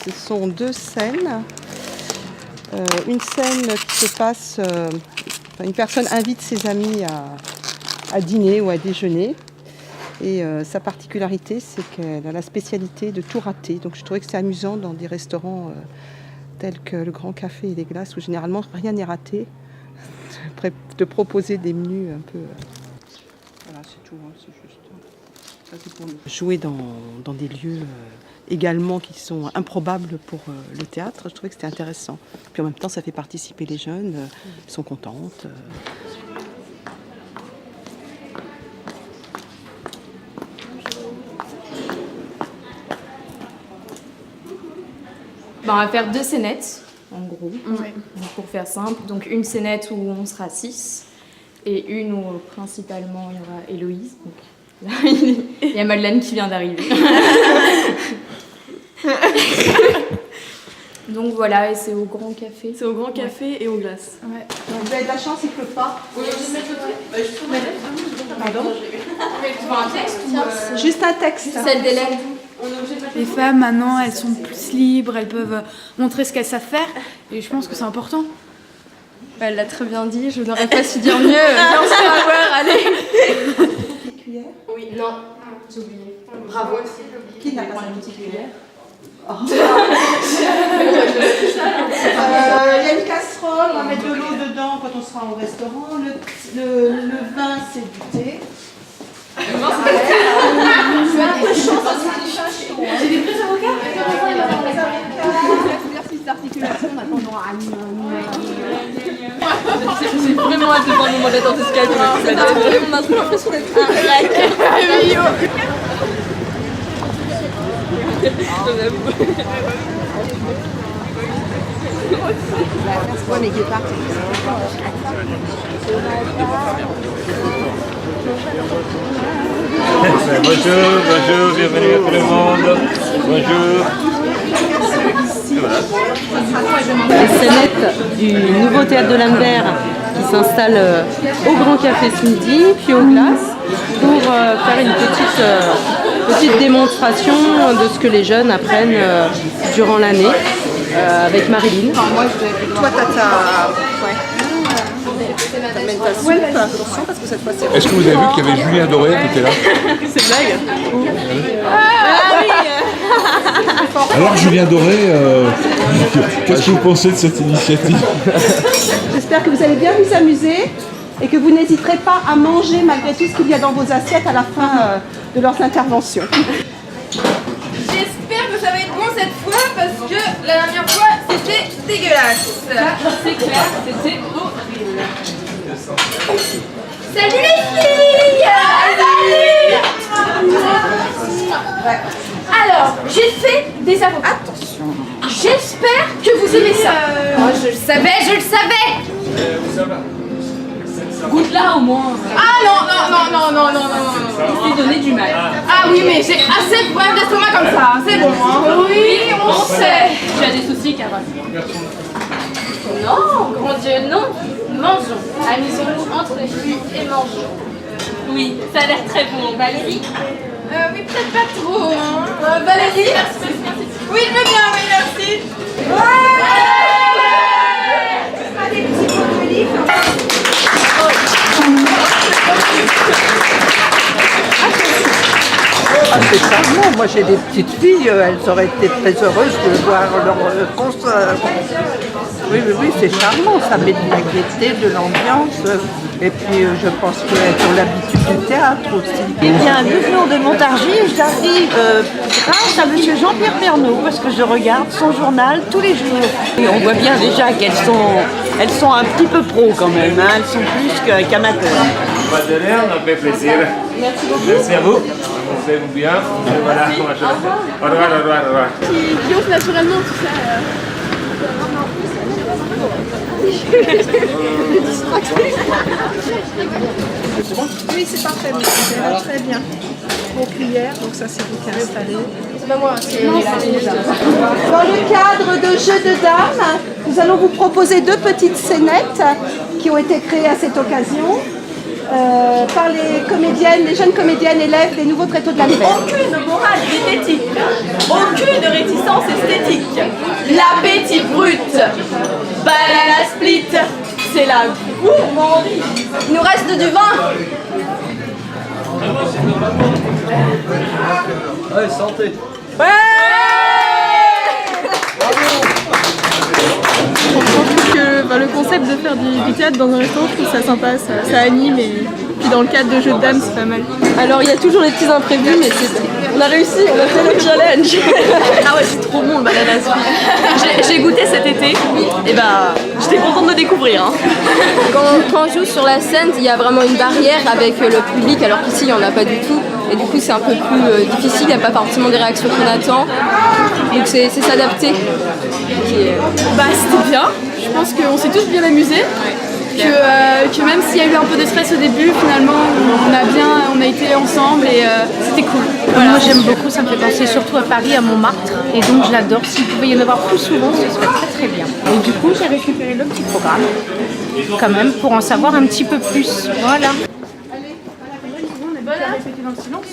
Ce sont deux scènes. Une scène qui se passe, une personne invite ses amis à dîner ou à déjeuner. Et sa particularité, c'est qu'elle a la spécialité de tout rater. Donc je trouvais que c'est amusant dans des restaurants tels que le Grand Café et les Glaces, où généralement rien n'est raté, de proposer des menus un peu... Voilà, c'est tout, hein, c'est juste... Ça, c'est pour nous. Jouer dans des lieux également qui sont improbables pour le théâtre, je trouvais que c'était intéressant. Puis en même temps, ça fait participer les jeunes, ils sont contentes. On va faire deux scénettes, en gros, pour faire simple. Donc une scénette où on sera 6 et une où principalement il y aura Héloïse. Donc, là, il y a Madeleine qui vient d'arriver. Donc voilà, et c'est au Grand Café. C'est au Grand Café et aux Glaces. Ouais. Donc vous avez de la chance, il ne pleut pas. Oui, je vais mettre Pardon. Tu veux un texte ou Juste un texte. celle d'Hélène. Les femmes maintenant elles sont plus libres, elles peuvent montrer ce qu'elles savent faire et je pense que c'est important. Elle l'a très bien dit, je n'aurais pas su dire mieux. Viens, on se fait avoir, allez. Petite cuillère. Oui, non, j'ai oublié. Bravo. Qui n'a pas sa petite cuillère? Il y a une casserole, on va mettre de l'eau dedans quand on sera au restaurant. Le vin, c'est du thé. J'ai des prises d'avocat. Exercice d'articulation, on attendra à J'ai vraiment hâte de voir le moment d'attente fiscale. On a trop l'impression d'être un Ouais, mais guépard, Bonjour, bonjour, bienvenue à tout le monde. Bonjour. Les scénettes du nouveau théâtre de l'Anvers qui s'installe au Grand Café ce midi, puis aux Glaces, pour faire une petite démonstration de ce que les jeunes apprennent durant l'année avec Marilyn. Toi, t'as ta... T'amènes ta soupe. Attention, parce que cette fois, c'est... Est-ce que vous avez vu qu'il y avait Julien Doré qui était là? C'est blague. Alors Julien Doré, qu'est-ce que vous pensez de cette initiative? J'espère que vous allez bien vous amuser et que vous n'hésiterez pas à manger malgré tout ce qu'il y a dans vos assiettes à la fin de leurs interventions. J'espère que ça va être bon cette fois parce que la dernière fois c'était dégueulasse. C'est clair, c'était horrible. Salut les filles! Salut! Alors, j'ai fait des avocats. Attention. J'espère que vous aimez ça. Oh, je le savais, je le savais. Goûte là au moins. Ah non. Il s'est donné du mal. Ah oui, mais j'ai assez de problèmes d'estomac comme ça. C'est bon. Hein. Oui, on sait. Tu as des soucis, Carole? Non, grand Dieu, non. Mangeons. Amusons-nous entre les filles et mangeons. Oui, ça a l'air très bon. Valérie? Oui, peut-être pas trop. Hein. Valérie? Merci. Oui, je veux bien, oui, merci. Ouais! Ce sera des petits pots d'olive. Ah, c'est charmant. Moi, j'ai des petites filles, elles auraient été très heureuses de voir leur concert. Oui, c'est charmant. Ça met de la gaieté, de l'ambiance. Et puis, je pense qu'elles ont l'habitude du théâtre aussi. Eh bien, Boufflon de Montargis, j'arrive grâce à monsieur Jean-Pierre Pernaut, parce que je regarde son journal tous les jours. Et on voit bien déjà qu'elles sont un petit peu pro quand même, hein. Elles sont plus qu'amateurs. Pas de rien, on a fait plaisir. Merci beaucoup. Merci à vous. On fait bien. Et voilà, comment je le fais. Au revoir, au revoir, au revoir. Qui ose naturellement tout ça. Oui, c'est parfait. Ça va très bien. Vos cuillères, donc ça c'est vous qui installez. C'est pas moi, c'est Dans le cadre de Jeux de dames, nous allons vous proposer deux petites scénettes qui ont été créées à cette occasion par les jeunes comédiennes élèves des nouveaux tréteaux de l'Anvers. aucune morale diététique, aucune réticence apparence esthétique. L'appétit brut. Banana split, c'est la gourmandise. Il nous reste du vin. Ouais, santé. Ouais. Le concept de faire du théâtre dans un restaurant, je trouve ça sympa, ça anime et puis dans le cadre de jeux de dames, c'est pas mal. Alors il y a toujours des petits imprévus, mais on a réussi, on a fait le challenge. Ah ouais, c'est trop bon le banana split. J'ai goûté cet été et bah j'étais contente de découvrir. Hein. Quand on joue sur la scène, il y a vraiment une barrière avec le public, alors qu'ici il n'y en a pas du tout. Et du coup c'est un peu plus difficile, il n'y a pas forcément des réactions qu'on attend. Donc c'est s'adapter. Bah c'était bien, je pense qu'on s'est tous bien amusés. Que même s'il y a eu un peu de stress au début, finalement on a été ensemble et c'était cool. Voilà. Moi j'aime beaucoup, ça me fait penser surtout à Paris, à Montmartre, et donc je l'adore. S'il pouvait y en avoir plus souvent, ce serait très très bien. Et du coup j'ai récupéré le petit programme, quand même, pour en savoir un petit peu plus. Voilà. Allez, on est bien répété dans le silence.